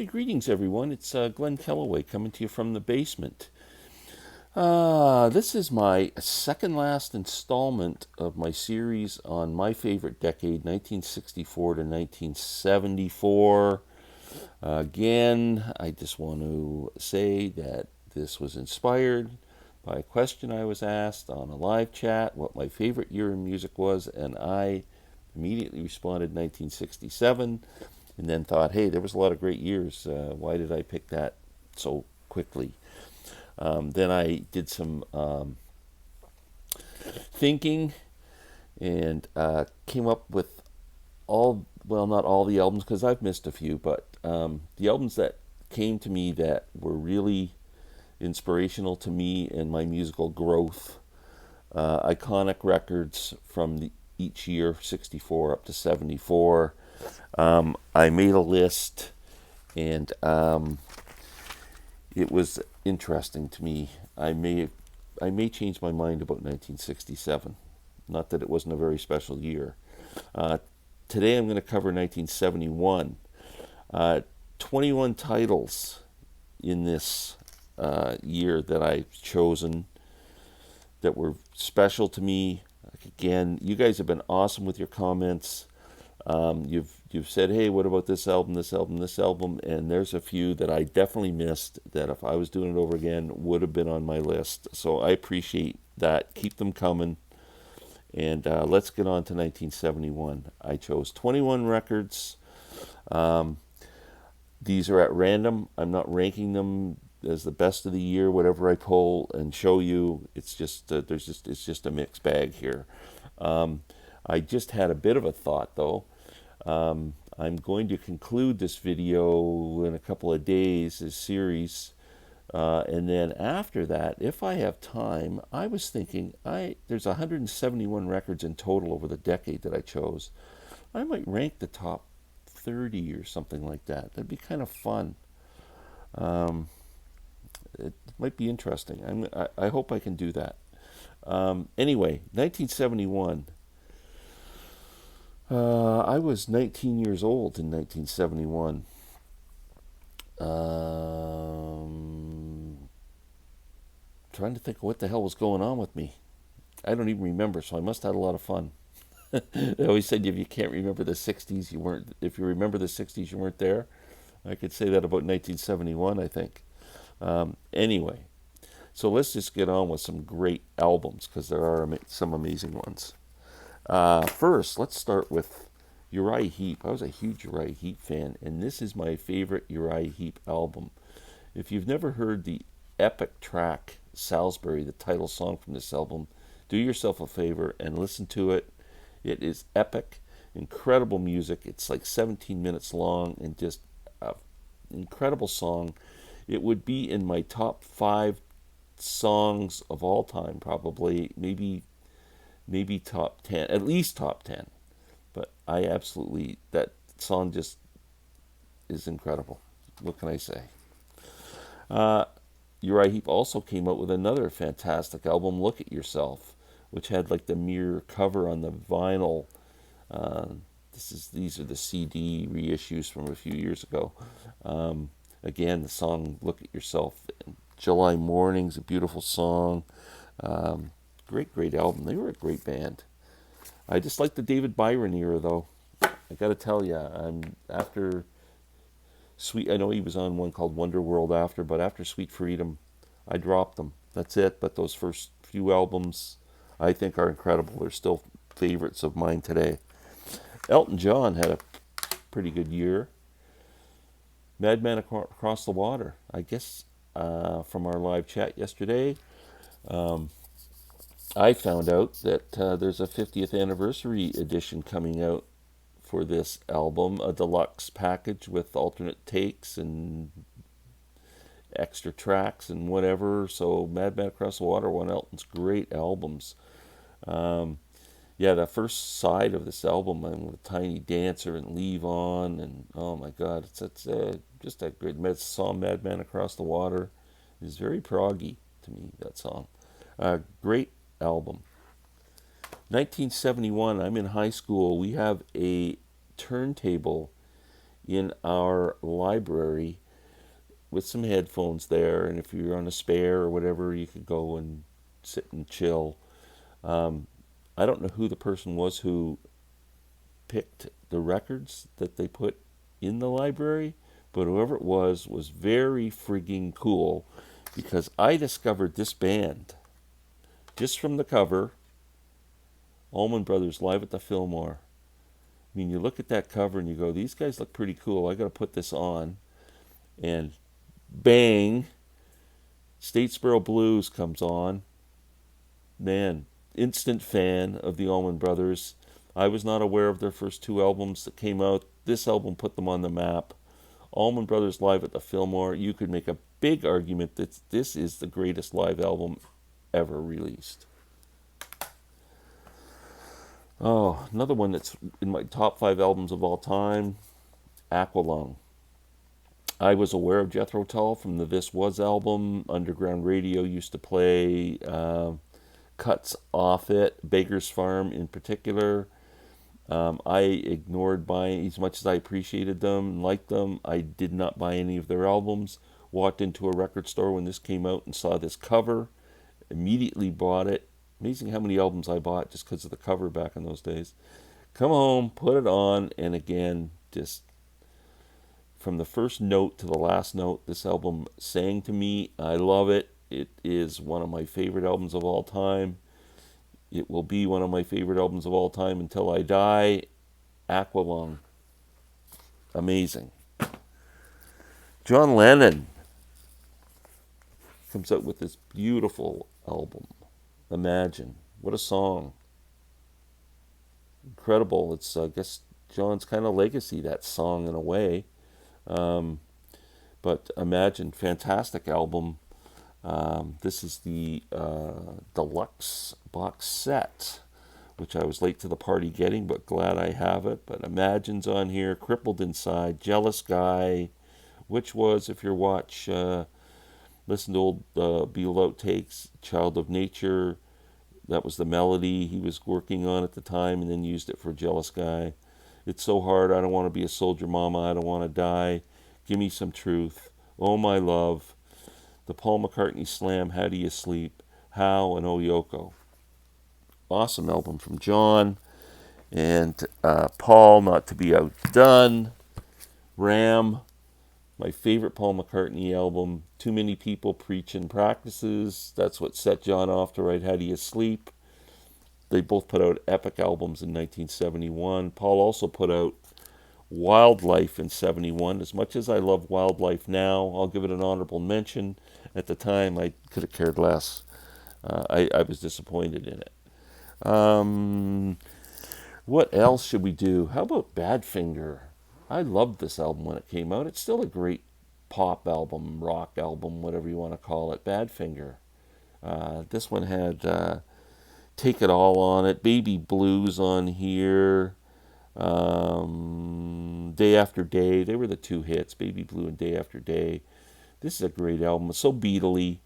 Okay, greetings everyone. It's Glenn Kellaway coming to you from the basement. This is my second last installment of my series on my favorite decade, 1964 to 1974. Again, I just want to say that this was inspired by a question I was asked on a live chat, what my favorite year in music was, and I immediately responded 1967, and then thought, hey, there was a lot of great years. Why did I pick that so quickly? Then I did some thinking and came up with not all the albums, because I've missed a few, but the albums that came to me that were really inspirational to me and my musical growth, iconic records from each year, 64 up to 74. I made a list, and it was interesting to me. I may change my mind about 1967. Not that it wasn't a very special year. Today I'm going to cover 1971. 21 titles in this year that I've chosen that were special to me. Again, you guys have been awesome with your comments. You've said, hey, what about this album, this album, this album? And there's a few that I definitely missed that if I was doing it over again would have been on my list. So I appreciate that. Keep them coming. And let's get on to 1971. I chose 21 records. These are at random. I'm not ranking them as the best of the year. Whatever I pull and show you, it's just it's just a mixed bag here. I just had a bit of a thought though. I'm going to conclude this video in a couple of days, this series, and then after that, if I have time, I was thinking there's 171 records in total over the decade that I chose. I might rank the top 30 or something like that. That'd be kind of fun. It might be interesting. I hope I can do that. Anyway, 1971. I was 19 years old in 1971. Trying to think of what the hell was going on with me. I don't even remember, so I must have had a lot of fun. They always said if you can't remember the 60s, you weren't. If you remember the 60s, you weren't there. I could say that about 1971, I think. Anyway, so let's just get on with some great albums, because there are some amazing ones. First, let's start with Uri Heap. I was a huge Uri Heap fan, and this is my favorite Uri Heap album. If you've never heard the epic track, Salisbury, the title song from this album, do yourself a favor and listen to it. It is epic, incredible music. It's like 17 minutes long and just an incredible song. It would be in my top 5 songs of all time, probably, maybe top 10, at least top 10. But that song just is incredible. What can I say? Uri Heap also came out with another fantastic album, Look at Yourself, which had like the mirror cover on the vinyl. These are the CD reissues from a few years ago. Again, the song Look at Yourself. July Morning's a beautiful song. Great album. They were a great band. I just like the David Byron era, though. I got to tell you, after I know he was on one called Wonder World after, but after Sweet Freedom, I dropped them. That's it. But those first few albums, I think, are incredible. They're still favorites of mine today. Elton John had a pretty good year. Madman Across the Water, I guess, from our live chat yesterday. I found out that there's a 50th anniversary edition coming out for this album, a deluxe package with alternate takes and extra tracks and whatever. So Madman Across the Water, one of Elton's great albums. The first side of this album, with Tiny Dancer and Leave On, and oh my God, it's just a great song. Madman Across the Water is very proggy to me, that song. Great album. 1971, I'm in high school. We have a turntable in our library with some headphones there, and if you're on a spare or whatever, you could go and sit and chill. Um, I don't know who the person was who picked the records that they put in the library, but whoever it was very frigging cool because I discovered this band just from the cover, Allman Brothers live at the Fillmore. I mean, you look at that cover and you go, these guys look pretty cool. I got to put this on. And bang, Statesboro Blues comes on. Man, instant fan of the Allman Brothers. I was not aware of their first two albums that came out. This album put them on the map. Allman Brothers live at the Fillmore. You could make a big argument that this is the greatest live album ever released. Oh, another one that's in my top 5 albums of all time, Aqualung. I was aware of Jethro Tull from the This Was album. Underground Radio used to play cuts off it, Beggar's Farm in particular. I ignored buying, as much as I appreciated them and liked them, I did not buy any of their albums. Walked into a record store when this came out and saw this cover, immediately bought it. Amazing how many albums I bought just because of the cover back in those days. Come home, put it on, and again, just from the first note to the last note, this album sang to me. I love it. It is one of my favorite albums of all time. It will be one of my favorite albums of all time until I die. Aqualung. Amazing. John Lennon comes out with this beautiful album. Imagine. What a song. Incredible. It's, I guess, John's kind of legacy, that song, in a way. Um, but Imagine, fantastic album. This is the deluxe box set, which I was late to the party getting, but glad I have it. But Imagine's on here, Crippled Inside, Jealous Guy, which was, if you watch, listen to old Beatle outtakes, Child of Nature, that was the melody he was working on at the time and then used it for Jealous Guy. It's So Hard, I Don't Want to Be a Soldier Mama, I Don't Want to Die, Give Me Some Truth, Oh My Love, the Paul McCartney Slam, How Do You Sleep, How, and Oh Yoko. Awesome album from John. And Paul, Not to Be Outdone, Ram, my favorite Paul McCartney album, Too Many People Preaching Practices. That's what set John off to write How Do You Sleep. They both put out epic albums in 1971. Paul also put out Wildlife in 71. As much as I love Wildlife now, I'll give it an honorable mention. At the time, I could have cared less. I was disappointed in it. What else should we do? How about Badfinger? I loved this album when it came out. It's still a great pop album, rock album, whatever you want to call it. Badfinger. This one had Take It All on it, Baby Blues on here, Day After Day. They were the two hits, Baby Blue and Day After Day. This is a great album. It's so Beatle-y.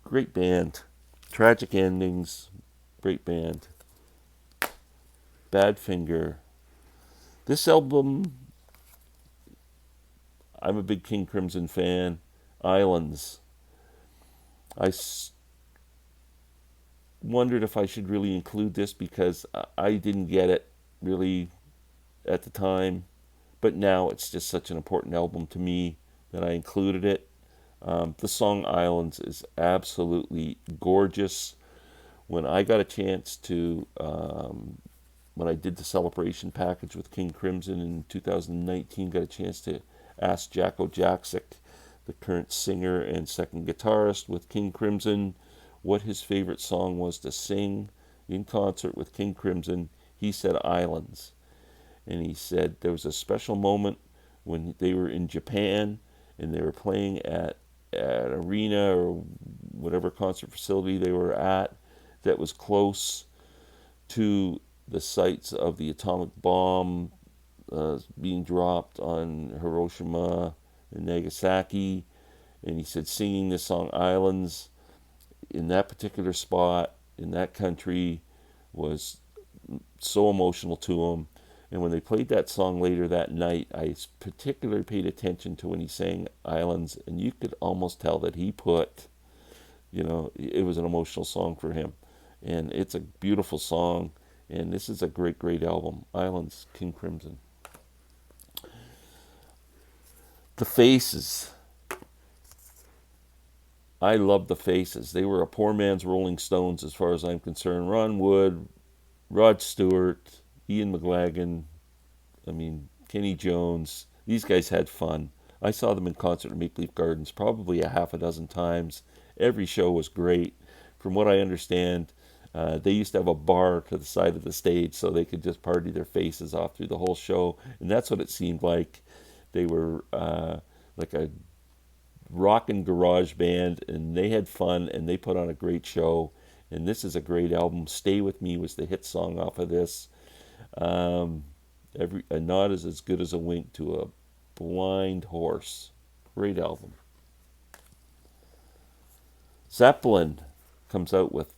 Great band. Tragic endings. Great band. Badfinger. This album, I'm a big King Crimson fan. Islands. I wondered if I should really include this because I didn't get it really at the time. But now it's just such an important album to me that I included it. The song Islands is absolutely gorgeous. When I got a chance to, when I did the celebration package with King Crimson in 2019, got a chance to ask Jacko Jaksic, the current singer and second guitarist with King Crimson, what his favorite song was to sing in concert with King Crimson. He said Islands. And he said there was a special moment when they were in Japan and they were playing at an arena or whatever concert facility they were at that was close to the sites of the atomic bomb being dropped on Hiroshima and Nagasaki. And he said singing this song Islands in that particular spot in that country was so emotional to him. And when they played that song later that night, I particularly paid attention to when he sang Islands, and you could almost tell that he put, it was an emotional song for him. And it's a beautiful song, and this is a great, great album. Islands, King Crimson. The Faces. I love the Faces. They were a poor man's Rolling Stones as far as I'm concerned. Ron Wood, Rod Stewart, Ian McLagan, Kenny Jones. These guys had fun. I saw them in concert at Maple Leaf Gardens probably a half a dozen times. Every show was great. From what I understand, they used to have a bar to the side of the stage so they could just party their faces off through the whole show. And that's what it seemed like. They were like a rock and garage band, and they had fun, and they put on a great show. And this is a great album. Stay With Me was the hit song off of this. A nod is as good as a wink to a blind horse. Great album. Zeppelin comes out with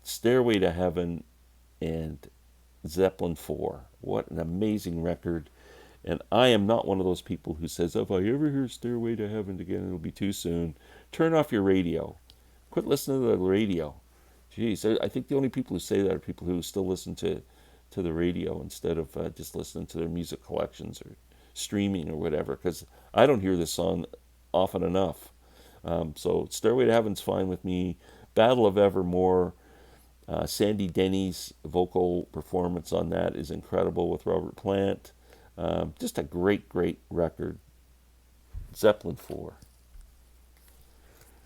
Stairway to Heaven and Zeppelin 4. What an amazing record. And I am not one of those people who says, if I ever hear Stairway to Heaven again, it'll be too soon. Turn off your radio. Quit listening to the radio. Jeez, I think the only people who say that are people who still listen to the radio instead of just listening to their music collections or streaming or whatever, because I don't hear this song often enough. So Stairway to Heaven's fine with me. Battle of Evermore, Sandy Denny's vocal performance on that is incredible with Robert Plant. Just a great, great record. Zeppelin 4.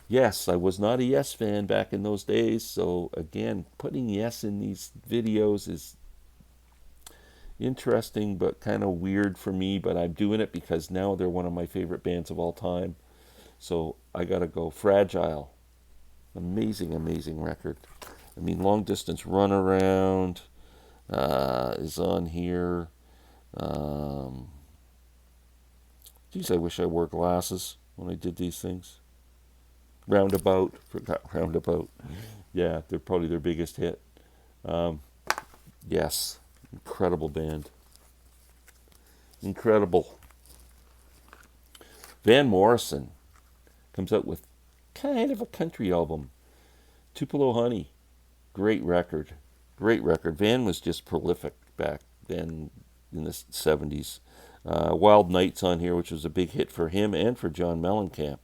Yes, I was not a Yes fan back in those days, so again, putting Yes in these videos is interesting but kind of weird for me, but I'm doing it because now they're one of my favorite bands of all time. So I gotta go. Fragile. Amazing, amazing record. Long Distance Runaround is on here. Geez, I wish I wore glasses when I did these things. Roundabout. Forgot Roundabout. Yeah, they're probably their biggest hit. Yes. Incredible band. Incredible. Van Morrison comes out with kind of a country album. Tupelo Honey. Great record. Great record. Van was just prolific back then in the 70s. Wild Nights on here, which was a big hit for him and for John Mellencamp.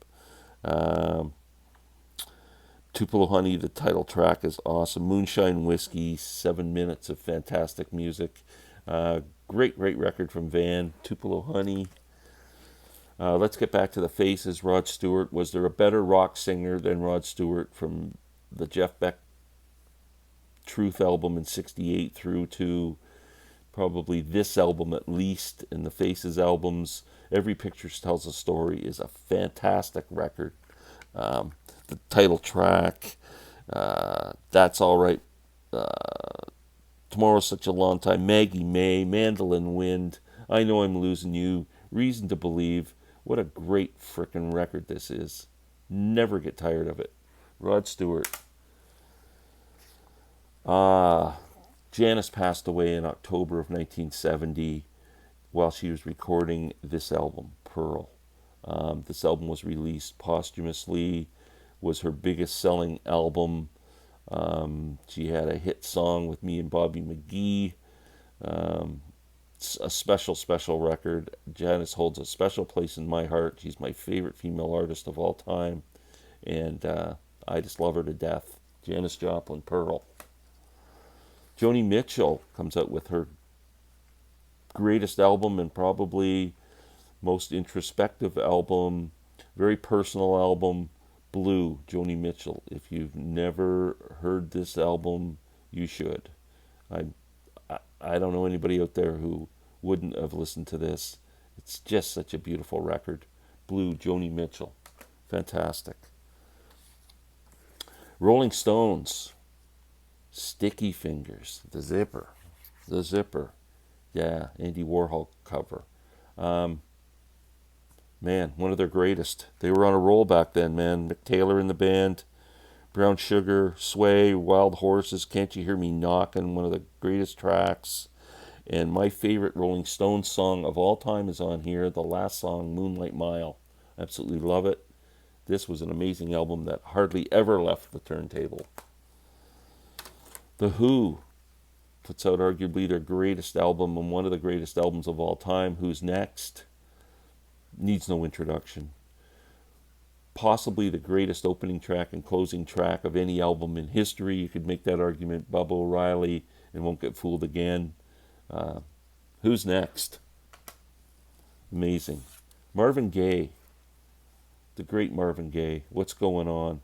Tupelo Honey, the title track, is awesome. Moonshine Whiskey, 7 minutes of fantastic music. Great, great record from Van. Tupelo Honey. Let's get back to the Faces. Rod Stewart. Was there a better rock singer than Rod Stewart from the Jeff Beck Truth album in 68 through to probably this album at least, and the Faces albums? Every Picture Tells a Story is a fantastic record. The title track, That's All Right, Tomorrow's Such a Long Time, Maggie May, Mandolin Wind, I Know I'm Losing You, Reason to Believe. What a great frickin' record this is. Never get tired of it. Rod Stewart. Janice passed away in October of 1970 while she was recording this album, Pearl. This album was released posthumously, was her biggest selling album. She had a hit song with me and Bobby McGee. It's a special, special record. Janice holds a special place in my heart. She's my favorite female artist of all time, and I just love her to death. Janice Joplin, Pearl. Joni Mitchell comes out with her greatest album and probably most introspective album, very personal album, Blue, Joni Mitchell. If you've never heard this album, you should. I don't know anybody out there who wouldn't have listened to this. It's just such a beautiful record. Blue, Joni Mitchell. Fantastic. Rolling Stones. Sticky Fingers. The Zipper. The Zipper. Yeah, Andy Warhol cover. Man, one of their greatest. They were on a roll back then, man. Mick Taylor in the band. Brown Sugar, Sway, Wild Horses, Can't You Hear Me Knockin', one of the greatest tracks. And my favorite Rolling Stones song of all time is on here, the last song, Moonlight Mile. Absolutely love it. This was an amazing album that hardly ever left the turntable. The Who puts out arguably their greatest album and one of the greatest albums of all time, Who's Next? Needs no introduction. Possibly the greatest opening track and closing track of any album in history. You could make that argument. Bubba O'Reilly and Won't Get Fooled Again. Who's Next? Amazing. Marvin Gaye, the great Marvin Gaye. What's Going On?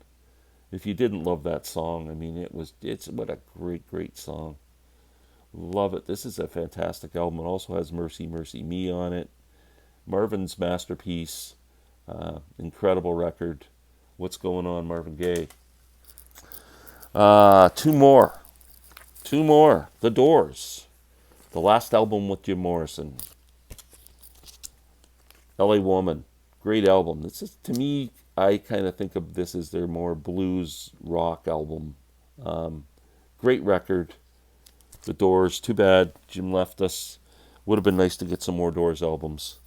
If you didn't love that song, I mean, it's what a great song. Love it. This is a fantastic album. It also has Mercy, Mercy Me on it. Marvin's masterpiece. Incredible record. What's Going On, Marvin Gaye? Two more. The Doors. The last album with Jim Morrison. LA Woman. Great album. This is, to me, I kind of think of this as their more blues rock album. Great record. The Doors. Too bad Jim left us. Would have been nice to get some more Doors albums.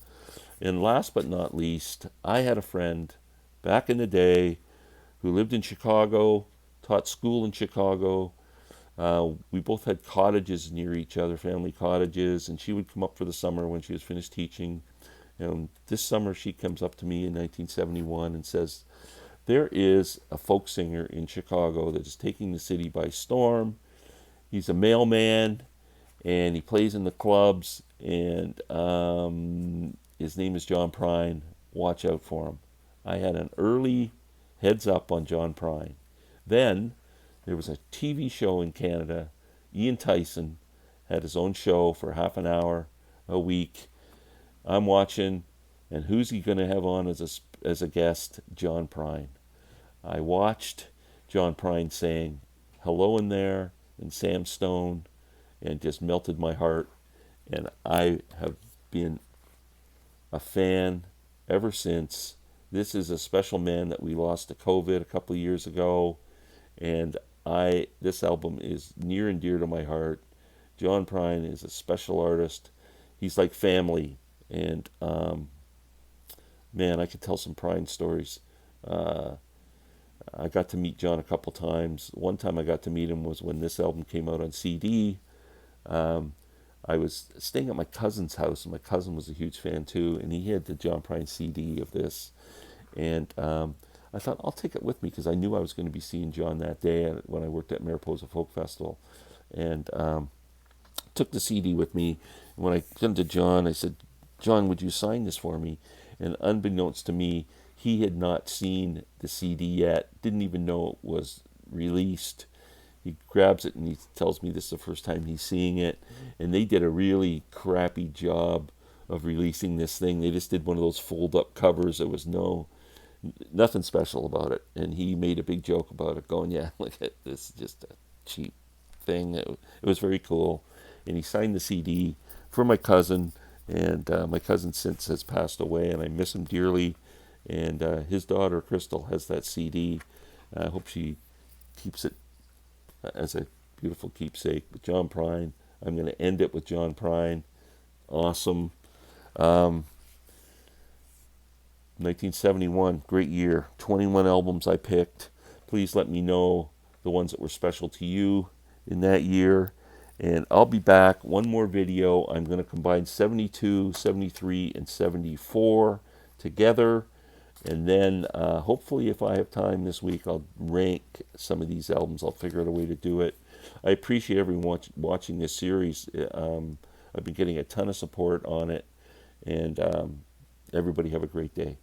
And last but not least, I had a friend back in the day who lived in Chicago, taught school in Chicago. We both had cottages near each other, family cottages, and she would come up for the summer when she was finished teaching. And this summer she comes up to me in 1971 and says, there is a folk singer in Chicago that is taking the city by storm. He's a mailman, and he plays in the clubs, and his name is John Prine. Watch out for him. I had an early heads up on John Prine. Then there was a TV show in Canada. Ian Tyson had his own show for half an hour a week. I'm watching, and who's he going to have on as a guest? John Prine. I watched John Prine saying hello in there and Sam Stone, and just melted my heart. And I have been a fan ever since. This is a special man that we lost to COVID a couple of years ago, and this album is near and dear to my heart. John Prine is a special artist. He's like family, and man, I could tell some Prine stories. I got to meet John a couple times. One time I got to meet him was when this album came out on CD. I was staying at my cousin's house, and my cousin was a huge fan too, and he had the John Prine CD of this. And I thought, I'll take it with me, because I knew I was going to be seeing John that day when I worked at Mariposa Folk Festival. And took the CD with me. And when I came to John, I said, John, would you sign this for me? And unbeknownst to me, he had not seen the CD yet, didn't even know it was released. He grabs it and he tells me this is the first time he's seeing it. And they did a really crappy job of releasing this thing. They just did one of those fold-up covers. There was nothing special about it. And he made a big joke about it, going, yeah, look at this, is just a cheap thing. It was very cool. And he signed the CD for my cousin. And my cousin since has passed away, and I miss him dearly. And his daughter, Crystal, has that CD. I hope she keeps it as a beautiful keepsake. But John Prine, I'm going to end it with John Prine. Awesome. 1971, great year. 21 albums I picked. Please let me know the ones that were special to you in that year. And I'll be back. One more video. I'm going to combine 72, 73, and 74 together. And then hopefully if I have time this week, I'll rank some of these albums. I'll figure out a way to do it. I appreciate everyone watching this series. I've been getting a ton of support on it. And everybody have a great day.